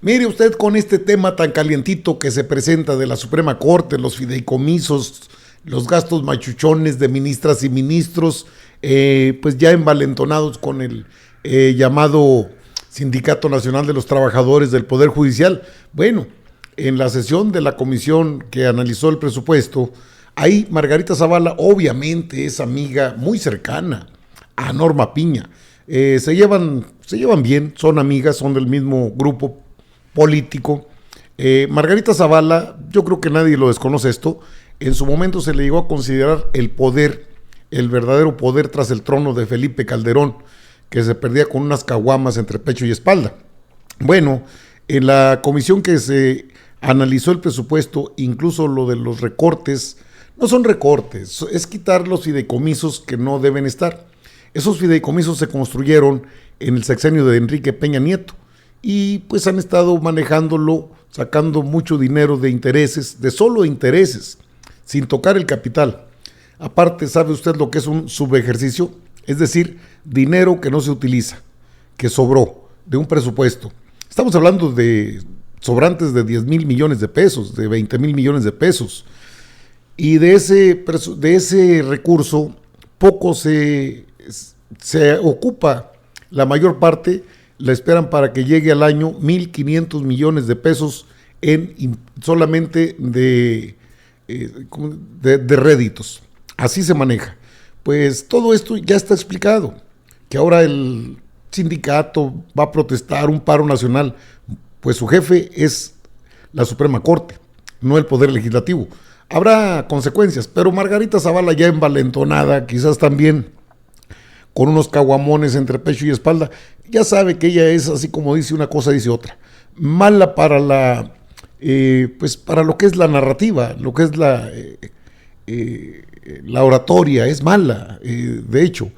Mire usted con este tema tan calientito que se presenta de la Suprema Corte, los fideicomisos, los gastos machuchones de ministras y ministros, pues ya envalentonados con el llamado Sindicato Nacional de los Trabajadores del Poder Judicial. Bueno, en la sesión de la comisión que analizó el presupuesto, ahí Margarita Zavala obviamente es amiga muy cercana a Norma Piña. Se llevan bien, son amigas, son del mismo grupo político. Margarita Zavala, yo creo que nadie lo desconoce esto, en su momento se le llegó a considerar el poder, el verdadero poder tras el trono de Felipe Calderón, que se perdía con unas caguamas entre pecho y espalda. Bueno, en la comisión que se analizó el presupuesto, incluso lo de los recortes, no son recortes, es quitar los fideicomisos que no deben estar. Esos fideicomisos se construyeron en el sexenio de Enrique Peña Nieto y pues han estado manejándolo, sacando mucho dinero de intereses, de solo intereses, sin tocar el capital. Aparte, ¿sabe usted lo que es un subejercicio? Es decir, dinero que no se utiliza, que sobró de un presupuesto. Estamos hablando de sobrantes de 10,000 millones de pesos, de 20,000 millones de pesos. Y de ese recurso, poco se ocupa, la mayor parte la esperan para que llegue al año 1,500 millones de pesos solamente de réditos. Así se maneja. Pues todo esto ya está explicado, que ahora el sindicato va a protestar un paro nacional, pues su jefe es la Suprema Corte, no el Poder Legislativo. Habrá consecuencias, pero Margarita Zavala ya envalentonada, quizás también con unos caguamones entre pecho y espalda, ya sabe que ella es, así como dice una cosa, dice otra. Mala para pues para lo que es la narrativa, lo que es la oratoria, es mala, de hecho.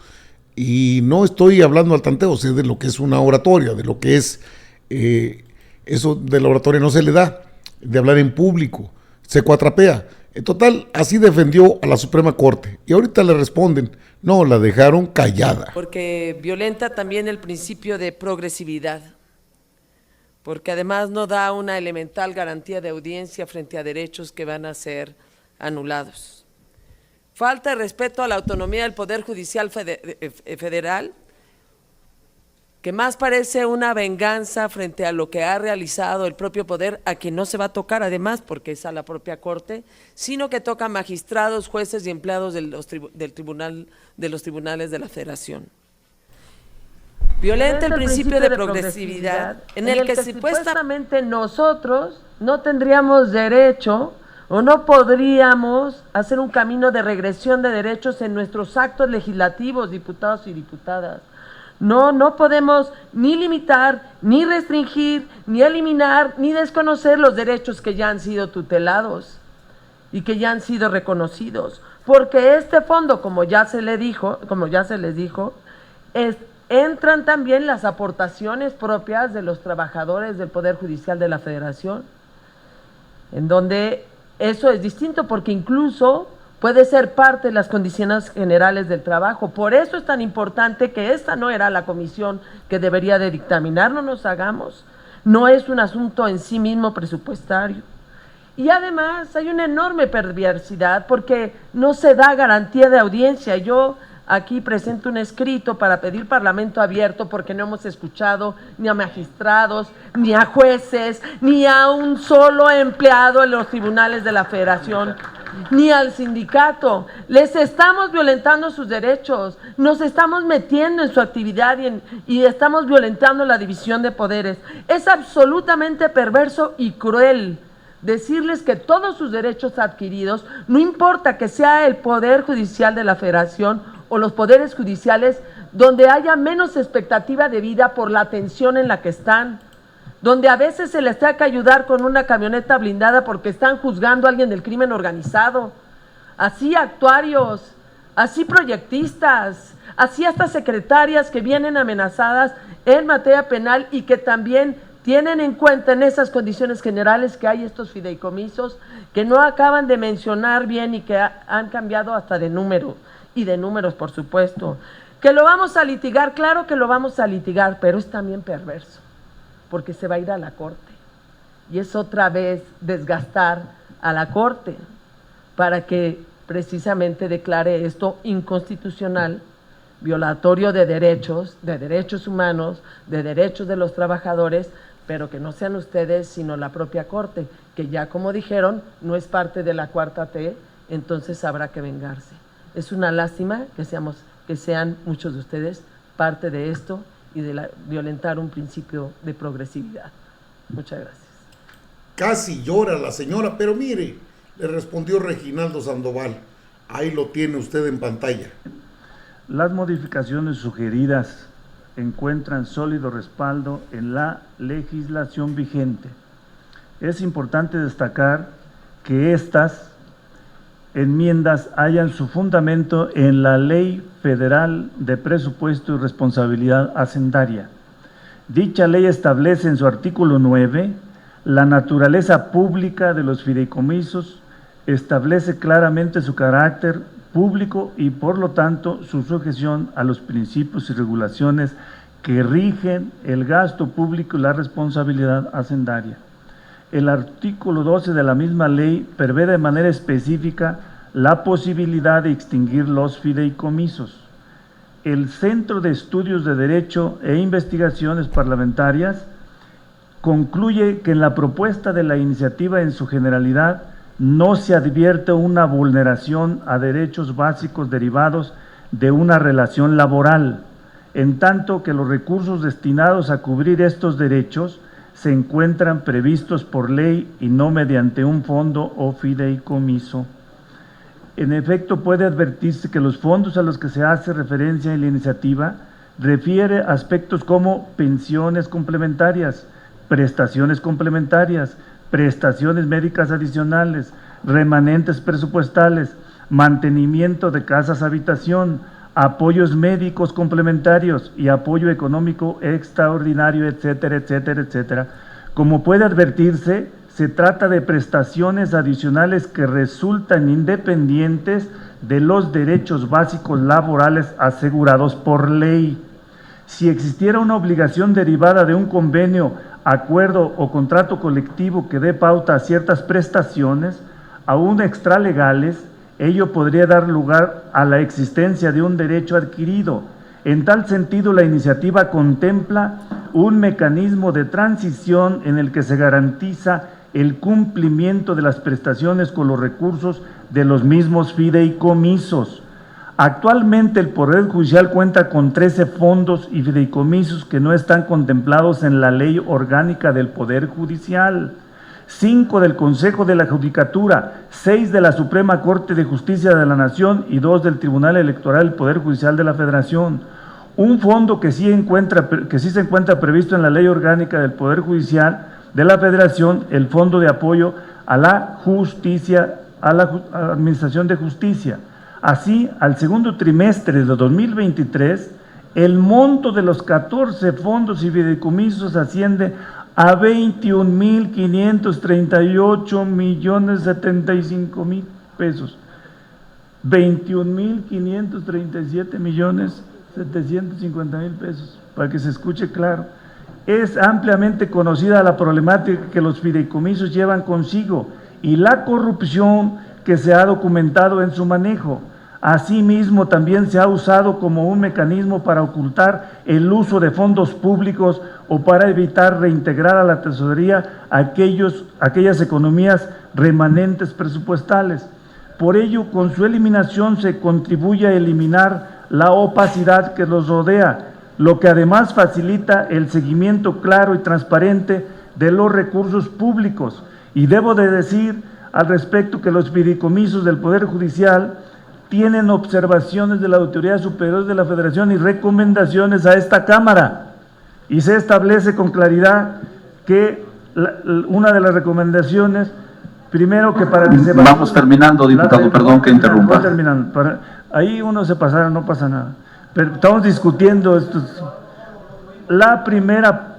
Y no estoy hablando al tanteo, sé de lo que es una oratoria, de lo que es, eso de la oratoria no se le da, de hablar en público, se cuatrapea. En total, así defendió a la Suprema Corte. Y ahorita le responden, no, la dejaron callada. Porque violenta también el principio de progresividad, porque además no da una elemental garantía de audiencia frente a derechos que van a ser anulados. Falta de respeto a la autonomía del Poder Judicial Federal, que más parece una venganza frente a lo que ha realizado el propio poder, a quien no se va a tocar además, porque es a la propia Corte, sino que toca a magistrados, jueces y empleados de los tribunales de la Federación. Violenta el principio de progresividad, en el que supuestamente nosotros no tendríamos derecho o no podríamos hacer un camino de regresión de derechos en nuestros actos legislativos, diputados y diputadas. No podemos ni limitar, ni restringir, ni eliminar, ni desconocer los derechos que ya han sido tutelados y que ya han sido reconocidos, porque este fondo, como ya se les dijo, entran también las aportaciones propias de los trabajadores del Poder Judicial de la Federación, en donde eso es distinto, porque incluso puede ser parte de las condiciones generales del trabajo. Por eso es tan importante que esta no era la comisión que debería de dictaminar, no nos hagamos, no es un asunto en sí mismo presupuestario. Y además hay una enorme perversidad porque no se da garantía de audiencia. Yo aquí presento un escrito para pedir parlamento abierto porque no hemos escuchado ni a magistrados, ni a jueces, ni a un solo empleado en los tribunales de la Federación, ni al sindicato. Les estamos violentando sus derechos, nos estamos metiendo en su actividad y estamos violentando la división de poderes. Es absolutamente perverso y cruel decirles que todos sus derechos adquiridos, no importa que sea el Poder Judicial de la Federación o los poderes judiciales, donde haya menos expectativa de vida por la atención en la que están, donde a veces se les tenga que ayudar con una camioneta blindada porque están juzgando a alguien del crimen organizado, así actuarios, así proyectistas, así hasta secretarias que vienen amenazadas en materia penal y que también tienen en cuenta en esas condiciones generales que hay estos fideicomisos que no acaban de mencionar bien y que han cambiado hasta de número, y de números por supuesto. Que lo vamos a litigar, claro que lo vamos a litigar, pero es también perverso, porque se va a ir a la Corte. Y es otra vez desgastar a la Corte para que precisamente declare esto inconstitucional, violatorio de derechos humanos, de derechos de los trabajadores, pero que no sean ustedes sino la propia Corte, que ya como dijeron no es parte de la cuarta T, entonces habrá que vengarse. Es una lástima que sean muchos de ustedes parte de esto y de violentar un principio de progresividad. Muchas gracias. Casi llora la señora, pero mire, le respondió Reginaldo Sandoval. Ahí lo tiene usted en pantalla. Las modificaciones sugeridas encuentran sólido respaldo en la legislación vigente. Es importante destacar que estas enmiendas hallan su fundamento en la Ley Federal de Presupuesto y Responsabilidad Hacendaria. Dicha ley establece en su artículo 9 la naturaleza pública de los fideicomisos, establece claramente su carácter público y por lo tanto su sujeción a los principios y regulaciones que rigen el gasto público y la responsabilidad hacendaria. El artículo 12 de la misma ley prevé de manera específica la posibilidad de extinguir los fideicomisos. El Centro de Estudios de Derecho e Investigaciones Parlamentarias concluye que en la propuesta de la iniciativa en su generalidad no se advierte una vulneración a derechos básicos derivados de una relación laboral, en tanto que los recursos destinados a cubrir estos derechos se encuentran previstos por ley y no mediante un fondo o fideicomiso. En efecto, puede advertirse que los fondos a los que se hace referencia en la iniciativa refiere aspectos como pensiones complementarias, prestaciones complementarias, prestaciones médicas adicionales, remanentes presupuestales, mantenimiento de casas habitación, apoyos médicos complementarios y apoyo económico extraordinario, etcétera, etcétera, etcétera. Como puede advertirse, se trata de prestaciones adicionales que resultan independientes de los derechos básicos laborales asegurados por ley. Si existiera una obligación derivada de un convenio, acuerdo o contrato colectivo que dé pauta a ciertas prestaciones, aún extralegales, ello podría dar lugar a la existencia de un derecho adquirido. En tal sentido, la iniciativa contempla un mecanismo de transición en el que se garantiza el cumplimiento de las prestaciones con los recursos de los mismos fideicomisos. Actualmente el Poder Judicial cuenta con 13 fondos y fideicomisos que no están contemplados en la Ley Orgánica del Poder Judicial, 5 del Consejo de la Judicatura, 6 de la Suprema Corte de Justicia de la Nación y 2 del Tribunal Electoral del Poder Judicial de la Federación. Un fondo que sí se encuentra previsto en la Ley Orgánica del Poder Judicial de la Federación, el Fondo de Apoyo a la Justicia, a la Administración de Justicia. Así, al segundo trimestre de 2023, el monto de los 14 fondos y fideicomisos asciende a 21,538,075,000 pesos. 21,537,750,000 pesos, para que se escuche claro. Es ampliamente conocida la problemática que los fideicomisos llevan consigo y la corrupción que se ha documentado en su manejo. Asimismo, también se ha usado como un mecanismo para ocultar el uso de fondos públicos o para evitar reintegrar a la tesorería aquellas economías remanentes presupuestales. Por ello, con su eliminación se contribuye a eliminar la opacidad que los rodea, lo que además facilita el seguimiento claro y transparente de los recursos públicos. Y debo de decir al respecto que los fideicomisos del Poder Judicial tienen observaciones de la Autoridad Superior de la Federación y recomendaciones a esta Cámara. Y se establece con claridad que una de las recomendaciones, primero que para que se... Vamos terminando, diputado, perdón que interrumpa. Ahí uno se pasara, no pasa nada. Pero estamos discutiendo esto. La primera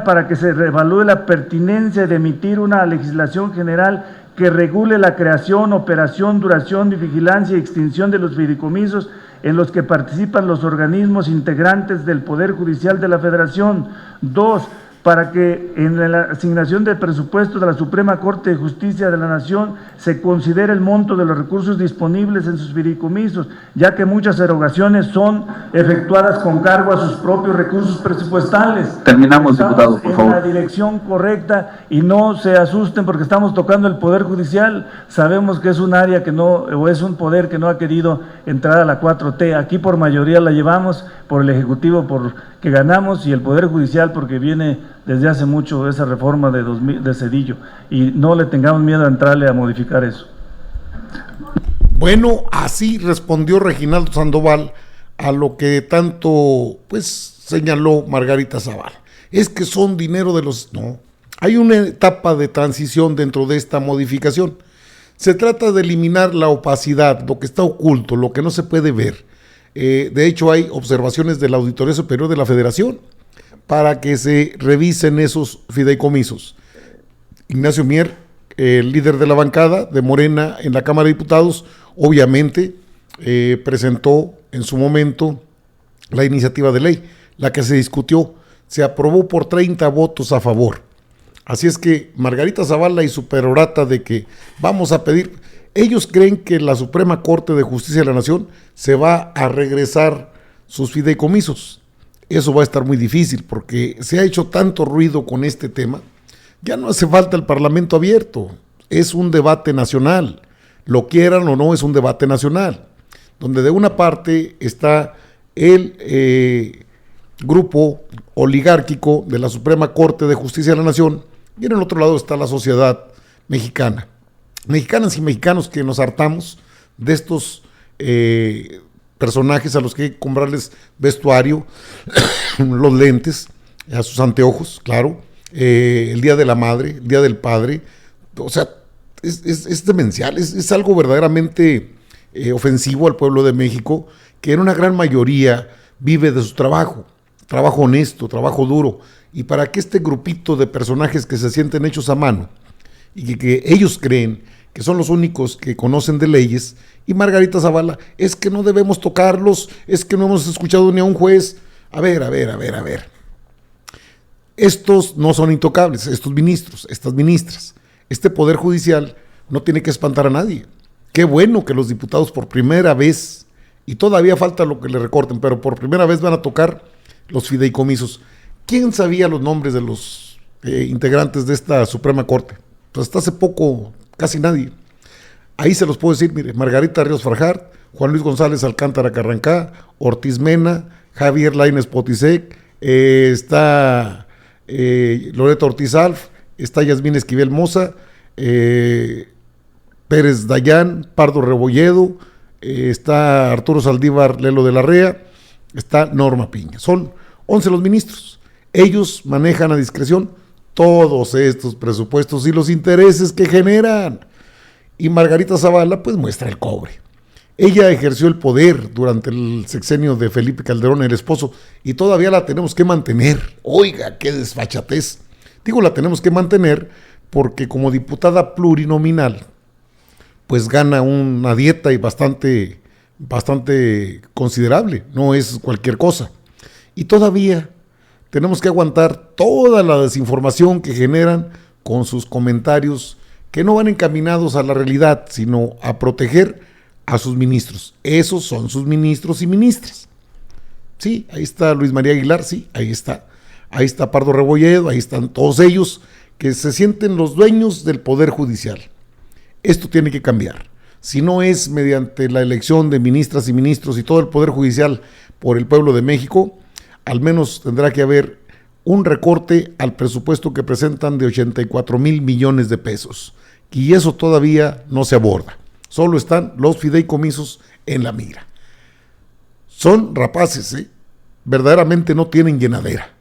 para que se reevalúe la pertinencia de emitir una legislación general que regule la creación, operación, duración y vigilancia y extinción de los fideicomisos en los que participan los organismos integrantes del Poder Judicial de la Federación. 2, para que en la asignación de presupuesto de la Suprema Corte de Justicia de la Nación se considere el monto de los recursos disponibles en sus fideicomisos, ya que muchas erogaciones son efectuadas con cargo a sus propios recursos presupuestales. Terminamos, diputado, por favor. En la dirección correcta, y no se asusten porque estamos tocando el Poder Judicial. Sabemos que es un área que no, o es un poder que no ha querido entrar a la 4T. Aquí por mayoría la llevamos, por el Ejecutivo porque ganamos, y el Poder Judicial porque viene desde hace mucho esa reforma de Zedillo, y no le tengamos miedo a entrarle a modificar eso. Bueno, así respondió Reginaldo Sandoval a lo que tanto pues señaló Margarita Zavala. Es que son dinero de los... No, hay una etapa de transición dentro de esta modificación. Se trata de eliminar la opacidad, lo que está oculto, lo que no se puede ver. De hecho, hay observaciones de la Auditoría Superior de la Federación para que se revisen esos fideicomisos. Ignacio Mier, el líder de la bancada de Morena en la Cámara de Diputados, obviamente presentó en su momento la iniciativa de ley, la que se discutió, se aprobó por 30 votos a favor. Así es que Margarita Zavala y su perorata de que vamos a pedir, ellos creen que la Suprema Corte de Justicia de la Nación se va a regresar sus fideicomisos. Eso va a estar muy difícil porque se ha hecho tanto ruido con este tema. Ya no hace falta el Parlamento abierto, es un debate nacional, lo quieran o no, es un debate nacional, donde de una parte está el grupo oligárquico de la Suprema Corte de Justicia de la Nación, y en el otro lado está la sociedad mexicana. Mexicanas y mexicanos que nos hartamos de estos personajes a los que hay que comprarles vestuario, los lentes, a sus anteojos, claro, el Día de la Madre, el Día del Padre. O sea, es demencial, es algo verdaderamente ofensivo al pueblo de México, que en una gran mayoría vive de su trabajo honesto, trabajo duro, y para que este grupito de personajes que se sienten hechos a mano y que ellos creen que son los únicos que conocen de leyes, y Margarita Zavala, es que no debemos tocarlos, es que no hemos escuchado ni a un juez. A ver. Estos no son intocables, estos ministros, estas ministras. Este Poder Judicial no tiene que espantar a nadie. Qué bueno que los diputados por primera vez, y todavía falta lo que le recorten, pero por primera vez van a tocar los fideicomisos. ¿Quién sabía los nombres de los integrantes de esta Suprema Corte? Pues hasta hace poco casi nadie. Ahí se los puedo decir, mire, Margarita Ríos Farjat, Juan Luis González Alcántara Carrancá, Ortiz Mena, Javier Lainez Potisek, está Loreto Ortiz Alf, está Yasmín Esquivel Moza, Pérez Dayán, Pardo Rebolledo, está Arturo Saldívar Lelo de la Rea, está Norma Piña. Son 11 los ministros. Ellos manejan a discreción todos estos presupuestos y los intereses que generan. Y Margarita Zavala pues muestra el cobre. Ella ejerció el poder durante el sexenio de Felipe Calderón, el esposo, y todavía la tenemos que mantener. Oiga, qué desfachatez. Digo, la tenemos que mantener porque como diputada plurinominal, pues gana una dieta y bastante considerable, no es cualquier cosa. Y todavía tenemos que aguantar toda la desinformación que generan con sus comentarios que no van encaminados a la realidad, sino a proteger a sus ministros. Esos son sus ministros y ministras. Sí, ahí está Luis María Aguilar, sí, ahí está. Ahí está Pardo Rebolledo, ahí están todos ellos que se sienten los dueños del Poder Judicial. Esto tiene que cambiar. Si no es mediante la elección de ministras y ministros y todo el Poder Judicial por el pueblo de México, al menos tendrá que haber un recorte al presupuesto que presentan de 84 mil millones de pesos. Y eso todavía no se aborda. Solo están los fideicomisos en la mira. Son rapaces, verdaderamente no tienen llenadera.